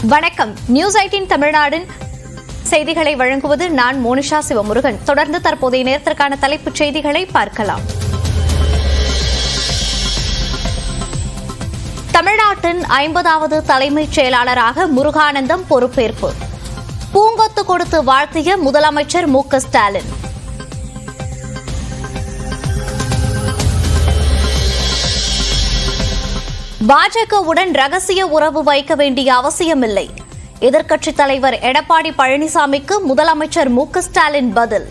வணக்கம். நியூஸ் 18 தமிழ்நாடின் செய்திகளை வழங்குவது நான் மோனிஷா சிவமுருகன். தொடர்ந்து தற்போதைய நேரத்திற்கான தலைப்புச் செய்திகளை பார்க்கலாம். தமிழ்நாட்டின் 50வது தலைமைச் செயலாளராக முருகானந்தம் பொறுப்பேற்பு. பூங்கொத்து கொடுத்து வாழ்த்திய முதலமைச்சர் மு.க. ஸ்டாலின். பாஜகவுடன் ரகசிய உறவு வைக்க வேண்டிய அவசியமில்லை. எதிர்க்கட்சித் தலைவர் எடப்பாடி பழனிசாமிக்கு முதலமைச்சர் மு.க. ஸ்டாலின் பதில்.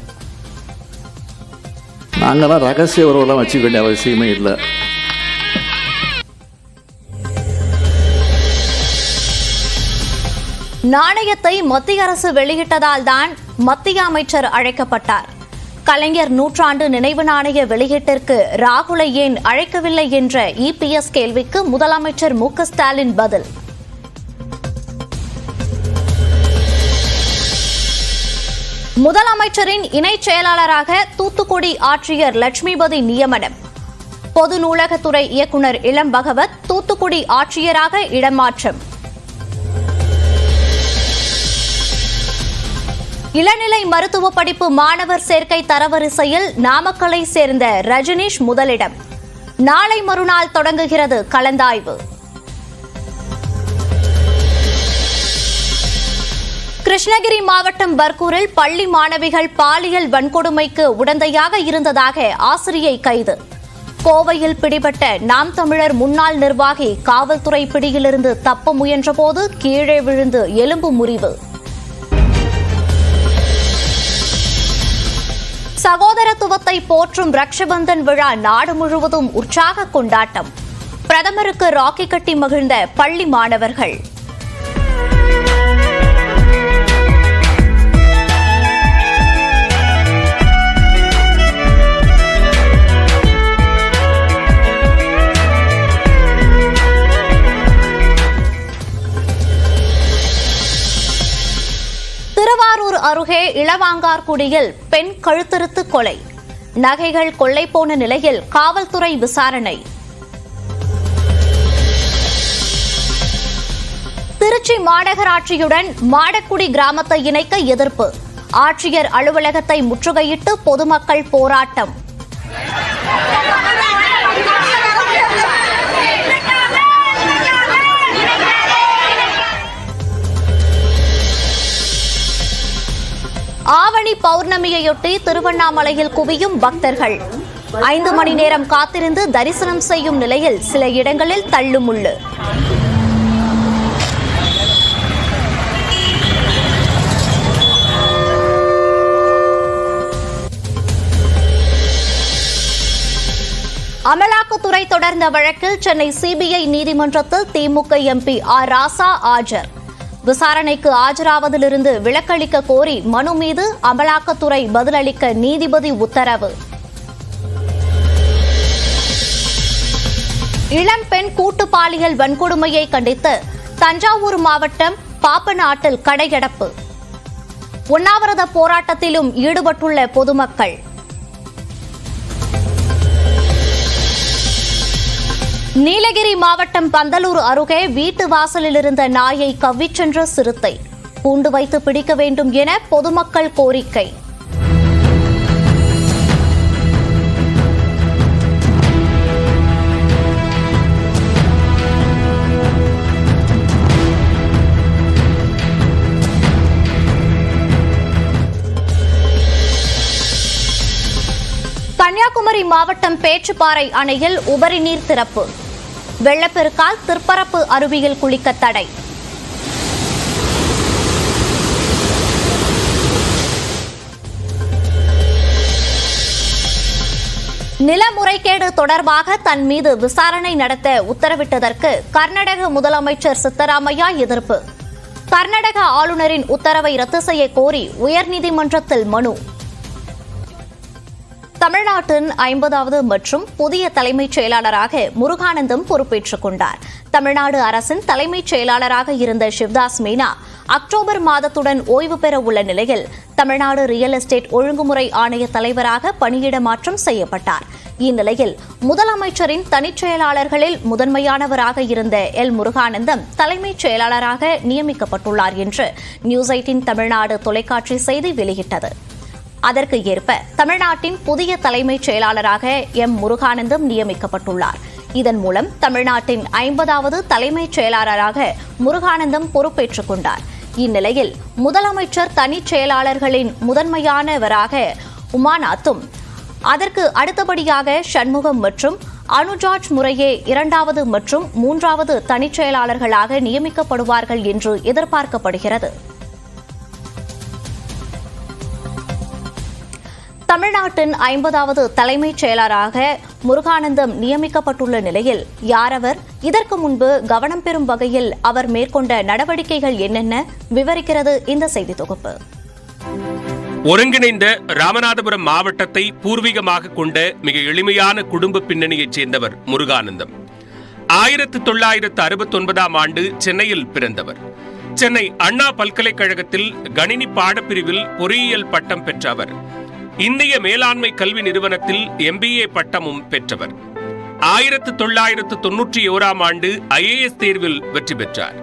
நாங்களாம் ரகசிய உறவுலாம் வச்சுக்க வேண்டிய அவசியமே இல்லை. நாணயத்தை மத்திய அரசு வெளியிட்டதால் தான் மத்திய அமைச்சர் அழைக்கப்பட்டார். கலைஞர் நூற்றாண்டு நினைவு நாணய வெளியீட்டிற்கு ராகுலை ஏன் அழைக்கவில்லை என்ற இபிஎஸ் கேள்விக்கு முதலமைச்சர் மு.க. ஸ்டாலின் பதில். முதலமைச்சரின் இணைச் செயலாளராக தூத்துக்குடி ஆட்சியர் லட்சுமிபதி நியமனம். பொது நூலகத்துறை இயக்குநர் இளம் பகவத் தூத்துக்குடி ஆட்சியராக இடமாற்றம். இளநிலை மருத்துவ படிப்பு மாணவர் சேர்க்கை தரவரிசையில் நாமக்கலை சேர்ந்த ரஜினிஷ் முதலிடம். நாளை மறுநாள் தொடங்குகிறது கலந்தாய்வு. கிருஷ்ணகிரி மாவட்டம் பர்கூரில் பள்ளி மாணவிகள் பாலியல் வன்கொடுமைக்கு உடந்தையாக இருந்ததாக ஆசிரியை கைது. கோவையில் பிடிபட்ட நாம் தமிழர் முன்னாள் நிர்வாகி காவல்துறை பிடியிலிருந்து தப்ப முயன்றபோது கீழே விழுந்து எலும்பு முறிவு. சகோதரத்துவத்தை போற்றும் ரக்ஷபந்தன் விழா நாடு முழுவதும் உற்சாக கொண்டாட்டம். பிரதமருக்கு ராக்கி கட்டி மகிழ்ந்த பள்ளி மாணவர்கள். திருவாரூர் அருகே இளவாங்கார்குடியில் பெண் கழுத்தறுத்து கொலை. நகைகள் கொள்ளை போன நிலையில் காவல்துறை விசாரணை. திருச்சி மாநகராட்சியுடன் மாடக்குடி கிராமத்தை இணைக்க எதிர்ப்பு. ஆட்சியர் அலுவலகத்தை முற்றுகையிட்டு பொதுமக்கள் போராட்டம். ஆவணி பௌர்ணமியையொட்டி திருவண்ணாமலையில் குவியும் பக்தர்கள். 5 மணி நேரம் காத்திருந்து தரிசனம் செய்யும் நிலையில் சில இடங்களில் தள்ளுமுள்ளு. அமலாக்கத்துறை தொடர்ந்த வழக்கில் சென்னை சிபிஐ நீதிமன்றத்தில் திமுக எம்பி ஆர் ராசா ஆஜர். விசாரணைக்கு ஆஜராவதிலிருந்து விலக்களிக்க கோரி மனு மீது அமலாக்கத்துறை பதிலளிக்க நீதிபதி உத்தரவு. இளம்பெண் கூட்டு பாலியல் வன்கொடுமையை கண்டித்து தஞ்சாவூர் மாவட்டம் பாப்பநாட்டில் கடையடைப்பு. உண்ணாவிரத போராட்டத்திலும் ஈடுபட்டுள்ள பொதுமக்கள். நீலகிரி மாவட்டம் பந்தலூர் அருகே வீட்டு வாசலில் இருந்த நாயை கவ்விச் சென்ற சிறுத்தை. கூண்டு வைத்து பிடிக்க வேண்டும் என பொதுமக்கள் கோரிக்கை. கன்னியாகுமரி மாவட்டம் பேச்சுப்பாறை அணையில் உபரி நீர் திறப்பு. வெள்ளப்பெருக்கால் திருப்பரப்பு அருவியில் குளிக்க தடை. நில முறைகேடு தொடர்பாக தன் மீது விசாரணை நடத்த உத்தரவிட்டதற்கு கர்நாடக முதலமைச்சர் சித்தராமையா எதிர்ப்பு. கர்நாடக ஆளுநரின் உத்தரவை ரத்து செய்ய கோரி உயர்நீதிமன்றத்தில் மனு. தமிழ்நாட்டின் 50வது மற்றும் புதிய தலைமைச் செயலாளராக முருகானந்தம் பொறுப்பேற்றுக் கொண்டார். தமிழ்நாடு அரசின் தலைமைச் செயலாளராக இருந்த சிவ்தாஸ் மீனா அக்டோபர் மாதத்துடன் ஓய்வு பெற உள்ள நிலையில் தமிழ்நாடு ரியல் எஸ்டேட் ஒழுங்குமுறை ஆணைய தலைவராக பணியிட மாற்றம் செய்யப்பட்டார். இந்நிலையில் முதலமைச்சரின் தனிச் செயலாளர்களில் முதன்மையானவராக இருந்த எல். முருகானந்தம் தலைமைச் செயலாளராக நியமிக்கப்பட்டுள்ளார் என்று நியூஸ் 18 தமிழ்நாடு தொலைக்காட்சி செய்தி வெளியிட்டது. அதற்கு ஏற்ப தமிழ்நாட்டின் புதிய தலைமைச் செயலாளராக எம். முருகானந்தம் நியமிக்கப்பட்டுள்ளார். இதன் மூலம் தமிழ்நாட்டின் 50வது தலைமைச் செயலாளராக முருகானந்தம் பொறுப்பேற்றுக் கொண்டார். இந்நிலையில் முதலமைச்சர் தனிச் செயலாளர்களின் முதன்மையானவராக உமாநாத்தும், அதற்கு அடுத்தபடியாக சண்முகம் மற்றும் அனுஜார்ஜ் முறையே 2வது மற்றும் 3வது தனிச் செயலாளர்களாக நியமிக்கப்படுவார்கள் என்று எதிர்பார்க்கப்படுகிறது. தமிழ்நாட்டின் 50வது தலைமைச் செயலராக முருகானந்தம் நியமிக்கப்பட்டுள்ள நிலையில் யாரவர், இதற்கு முன்பு கவனம் பெறும் வகையில் அவர் மேற்கொண்ட நடவடிக்கைகள் என்னென்ன விவரிக்கிறது இந்த செய்தி தொகுப்பு. ஒருங்கிணைந்த ராமநாதபுரம் மாவட்டத்தை பூர்வீகமாக கொண்ட மிக எளிமையான குடும்ப பின்னணியைச் சேர்ந்தவர் முருகானந்தம். 1969ஆம் ஆண்டு சென்னையில் பிறந்தவர். சென்னை அண்ணா பல்கலைக்கழகத்தில் கணினி பாடப்பிரிவில் பொறியியல் பட்டம் பெற்ற அவர் இந்திய மேலாண்மை கல்வி நிறுவனத்தில் MBA பட்டமும் பெற்றவர். 1991ஆம் ஆண்டு IAS தேர்வில் வெற்றி பெற்றார்.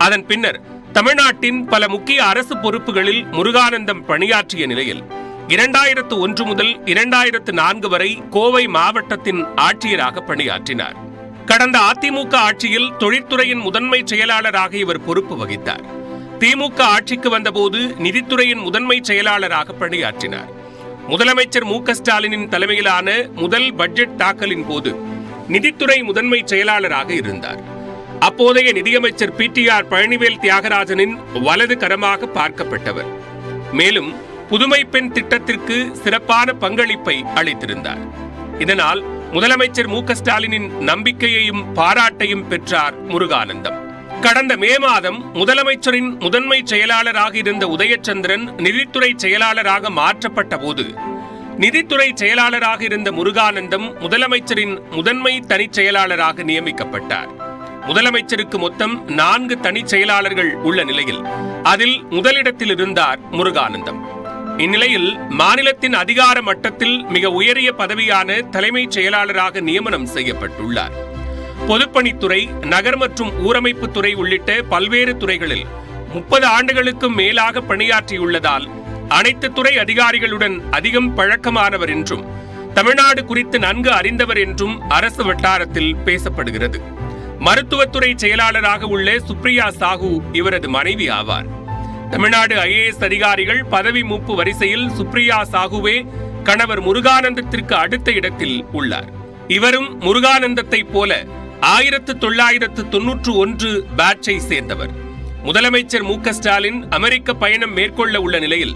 அதன் பின்னர் தமிழ்நாட்டின் பல முக்கிய அரசு பொறுப்புகளில் முருகானந்தம் பணியாற்றிய நிலையில் 2001 முதல் 2004 வரை கோவை மாவட்டத்தின் ஆட்சியராக பணியாற்றினார். கடந்த அதிமுக ஆட்சியில் தொழிற்துறையின் முதன்மை செயலாளராக இவர் பொறுப்பு வகித்தார். திமுக ஆட்சிக்கு வந்தபோது நிதித்துறையின் முதன்மை செயலாளராக பணியாற்றினார். முதலமைச்சர் மு. க. ஸ்டாலினின் தலைமையிலான முதல் பட்ஜெட் தாக்கலின் போது நிதித்துறை முதன்மை செயலாளராக இருந்தார். அப்போதைய நிதியமைச்சர் PTR பழனிவேல் தியாகராஜனின் வலது கரமாக பார்க்கப்பட்டவர். மேலும் புதுமை பெண் திட்டத்திற்கு சிறப்பான பங்களிப்பை அளித்திருந்தார். இதனால் முதலமைச்சர் மு. க. ஸ்டாலினின் நம்பிக்கையையும் பாராட்டையும் பெற்றார் முருகானந்தம். கடந்த மே மாதம் முதலமைச்சரின் முதன்மை செயலாளராக இருந்த உதயச்சந்திரன் நிதித்துறை செயலாளராக மாற்றப்பட்ட போது நிதித்துறை செயலாளராக இருந்த முருகானந்தம் முதலமைச்சரின் முதன்மை தனிச் செயலாளராக நியமிக்கப்பட்டார். முதலமைச்சருக்கு மொத்தம் 4 தனிச் செயலாளர்கள் உள்ள நிலையில் அதில் முதலிடத்தில் இருந்தார் முருகானந்தம். இந்நிலையில் மாநிலத்தின் அதிகார மட்டத்தில் மிக உயரிய பதவியான தலைமைச் செயலாளராக நியமனம் செய்யப்பட்டுள்ளார். பொதுப்பணித்துறை, நகர் மற்றும் ஊரமைப்பு துறை உள்ளிட்ட பல்வேறு துறைகளில் 30 ஆண்டுகளுக்கும் மேலாக பணியாற்றியுள்ளதால் அனைத்து துறை அதிகாரிகளுடன் அதிகம் பழக்கமானவர் என்றும் தமிழ்நாடு குறித்து நன்கு அறிந்தவர் என்றும் அரசு வட்டாரத்தில் பேசப்படுகிறது. மருத்துவத்துறை செயலாளராக உள்ள சுப்ரியா சாஹூ இவரது மனைவி ஆவார். தமிழ்நாடு IAS அதிகாரிகள் பதவி மூப்பு வரிசையில் சுப்ரியா சாஹூவே கணவர் முருகானந்தத்திற்கு அடுத்த இடத்தில் உள்ளார். இவரும் முருகானந்தத்தை போல 1991 பேட்சை சேர்ந்தவர். முதலமைச்சர் மு. க. ஸ்டாலின் அமெரிக்க பயணம் மேற்கொள்ள உள்ள நிலையில்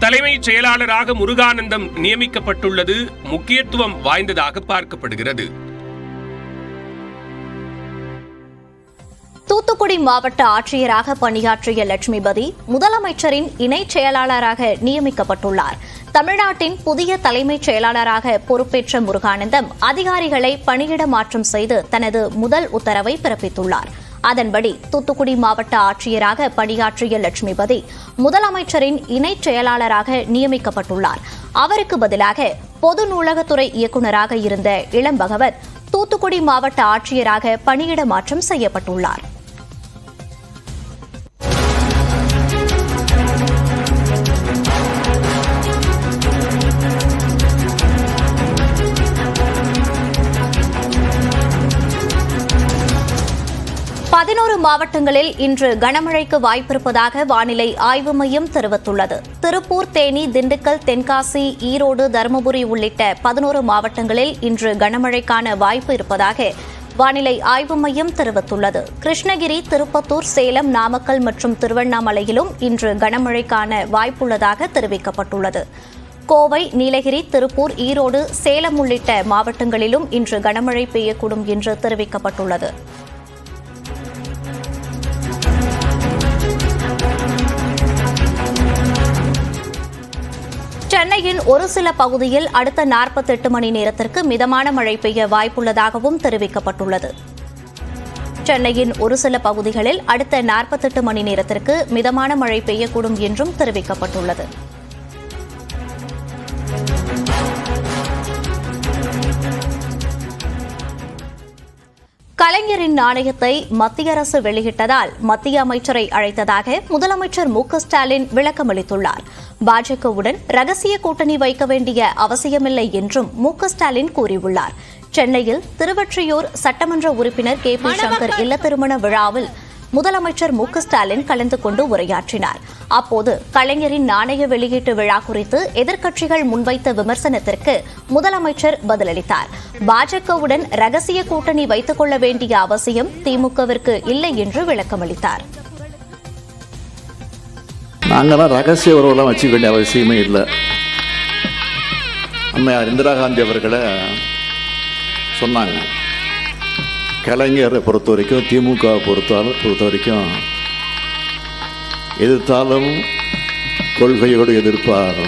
தலைமைச் செயலாளராக முருகானந்தம் நியமிக்கப்பட்டுள்ளது முக்கியத்துவம் வாய்ந்ததாக பார்க்கப்படுகிறது. தூத்துக்குடி மாவட்ட ஆட்சியராக பணியாற்றிய லட்சுமிபதி முதலமைச்சரின் இணைச் செயலாளராக நியமிக்கப்பட்டுள்ளார். தமிழ்நாட்டின் புதிய தலைமைச் செயலாளராக பொறுப்பேற்ற முருகானந்தம் அதிகாரிகளை பணியிட மாற்றம் செய்து தனது முதல் உத்தரவை பிறப்பித்துள்ளார். அதன்படி தூத்துக்குடி மாவட்ட ஆட்சியராக பணியாற்றிய லட்சுமிபதி முதலமைச்சரின் இணைச் செயலாளராக நியமிக்கப்பட்டுள்ளார். அவருக்கு பதிலாக பொது நூலகத்துறை இயக்குநராக இருந்த இளம்பகவத் தூத்துக்குடி மாவட்ட ஆட்சியராக பணியிட மாற்றம் செய்யப்பட்டுள்ளார். மாவட்டங்களில் இன்று கனமழைக்கு வாய்ப்பிருப்பதாக வானிலை ஆய்வு மையம் தெரிவித்துள்ளது. திருப்பூர், தேனி, திண்டுக்கல், தென்காசி, ஈரோடு, தருமபுரி உள்ளிட்ட 11 மாவட்டங்களில் இன்று கனமழைக்கான வாய்ப்பு இருப்பதாக வானிலை ஆய்வு மையம் தெரிவித்துள்ளது. கிருஷ்ணகிரி, திருப்பத்தூர், சேலம், நாமக்கல் மற்றும் திருவண்ணாமலையிலும் இன்று கனமழைக்கான வாய்ப்புள்ளதாக தெரிவிக்கப்பட்டுள்ளது. கோவை, நீலகிரி, திருப்பூர், ஈரோடு, சேலம் உள்ளிட்ட மாவட்டங்களிலும் இன்று கனமழை பெய்யக்கூடும் என்று தெரிவிக்கப்பட்டுள்ளது. சென்னையின் ஒரு சில பகுதியில் அடுத்த 48 மணி நேரத்திற்கு மிதமான மழை பெய்ய வாய்ப்புள்ளதாகவும் தெரிவிக்கப்பட்டுள்ளது. சென்னையின் ஒரு சில பகுதிகளில் அடுத்த 48 மணி நேரத்திற்கு மிதமான மழை பெய்யக்கூடும் என்றும் தெரிவிக்கப்பட்டுள்ளது. கலைஞரின் நாணயத்தை மத்திய அரசு வெளியிட்டதால் மத்திய அமைச்சரை அழைத்ததாக முதலமைச்சர் மு.க.ஸ்டாலின் விளக்கமளித்துள்ளார். பாஜகவுடன் ரகசிய கூட்டணி வைக்க வேண்டிய அவசியமில்லை என்றும் மு.க.ஸ்டாலின் கூறியுள்ளார். சென்னையில் திருவொற்றியூர் சட்டமன்ற உறுப்பினர் கே.பி. சங்கர் இல்ல திருமண விழாவில் முதலமைச்சர் மு.க.ஸ்டாலின் கலந்து கொண்டு உரையாற்றினார். அப்போது கலைஞரின் நாணய வெளியீட்டு விழா குறித்து எதிர்க்கட்சிகள் முன்வைத்த விமர்சனத்திற்கு முதலமைச்சர் பதிலளித்தார். பாஜகவுடன் ரகசிய கூட்டணி வைத்துக் கொள்ள வேண்டிய அவசியம் திமுகவிற்கு இல்லை என்று விளக்கமளித்தார். நாங்களாம் ரகசிய உறவுலாம் வச்சுக்க வேண்டிய அவசியமே இல்லை. அம்மையார் இந்திரா காந்தி அவர்களை சொன்னாங்க, கலைஞரை பொறுத்த வரைக்கும் திமுகவை பொறுத்த வரைக்கும் எதிர்த்தாலும் கொள்கையோடு எதிர்ப்பார்,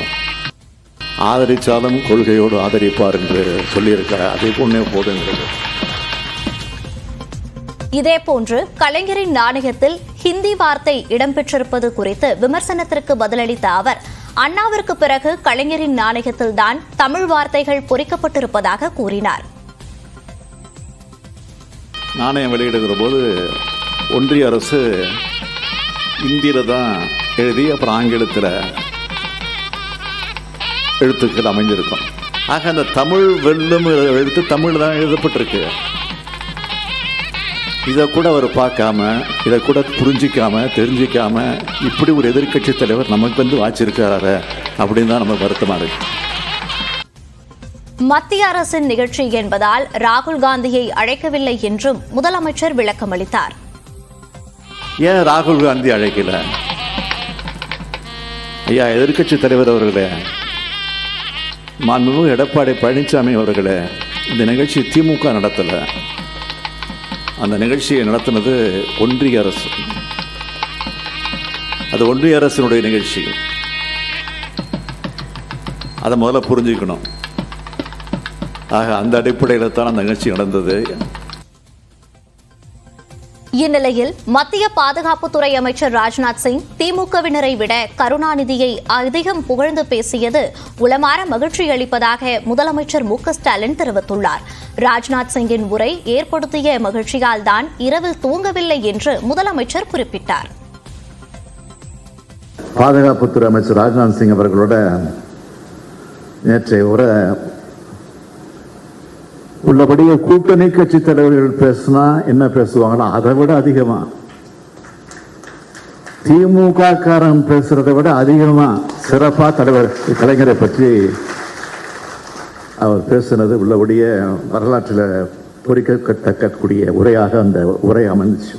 ஆதரித்தாலும் கொள்கையோடு ஆதரிப்பார் என்று சொல்லியிருக்கிறார். அதை பொண்ணே போதுங்கிறது. இதேபோன்று கலைஞரின் நாணயத்தில் ஹிந்தி வார்த்தை இடம்பெற்றிருப்பது குறித்து விமர்சனத்திற்கு பதிலளித்த அவர், அண்ணாவிற்கு பிறகு கலைஞரின் நாணயத்தில்தான் தமிழ் வார்த்தைகள் பொறிக்கப்பட்டிருப்பதாக கூறினார். நாணயம் வெளியிடுகிற போது ஒன்றிய அரசு இந்தியில் தான் எழுதி அப்புறம் ஆங்கிலத்தில் எழுத்துக்கள் அமைஞ்சிருக்கும். ஆக அந்த தமிழ் வெல்லும் எழுத்து தமிழ் தான் எழுதப்பட்டிருக்கு. இதை கூட அவர் பார்க்காம, இதை கூட புரிஞ்சிக்காம தெரிஞ்சிக்காம இப்படி ஒரு எதிர்க்கட்சி தலைவர் நமக்கு வந்து வாச்சிருக்கிறாரு அப்படின்னு தான் நம்ம வருத்தமாக இருக்கு. மத்திய அரசின் நிகழ்ச்சி என்பதால் ராகுல் காந்தியை அழைக்கவில்லை என்றும் முதலமைச்சர் விளக்கமளித்தார். ஏன் ராகுல் காந்தி அழைக்கல? ஐயா எதிர்க்கட்சி தலைவர் அவர்களே, மாண்புமிகு எடப்பாடி பழனிசாமி அவர்களே, இந்த நிகழ்ச்சி திமுக நடத்தலை. அந்த நிகழ்ச்சியை நடத்தினது ஒன்றிய அரசு. அது ஒன்றிய அரசினுடைய நிகழ்ச்சி. அதை முதல்ல புரிஞ்சுக்கணும். ஆக அந்த அடிப்படையில் தான் அந்த நிகழ்ச்சி நடந்தது. இந்நிலையில் மத்திய பாதுகாப்புத்துறை அமைச்சர் ராஜ்நாத் சிங் திமுகவினரை விட கருணாநிதியை அதிகம் புகழ்ந்து பேசியது உளமாற மகிழ்ச்சி அளிப்பதாக முதலமைச்சர் மு.க.ஸ்டாலின் தெரிவித்துள்ளார். ராஜ்நாத் சிங்கின் உரை ஏற்படுத்திய மகிழ்ச்சியால் தான் இரவில் தூங்கவில்லை என்று முதலமைச்சர் குறிப்பிட்டார். பாதுகாப்புத்துறை அமைச்சர் ராஜ்நாத் சிங் அவர்களோட நேற்றைய உரை உள்ளபடியே கூட்டணி கட்சி தலைவர்கள் பேசினா என்ன பேசுவாங்களோ அதை விட அதிகமா திமுக காரன் பேசுறதை விட அதிகமா சிறப்பா தலைவர் கலைஞரை பற்றி அவர் பேசினது உள்ளபடியே வரலாற்றில் பொறிக்கத்தக்கக்கூடிய உரையாக அந்த உரை அமைந்துச்சு.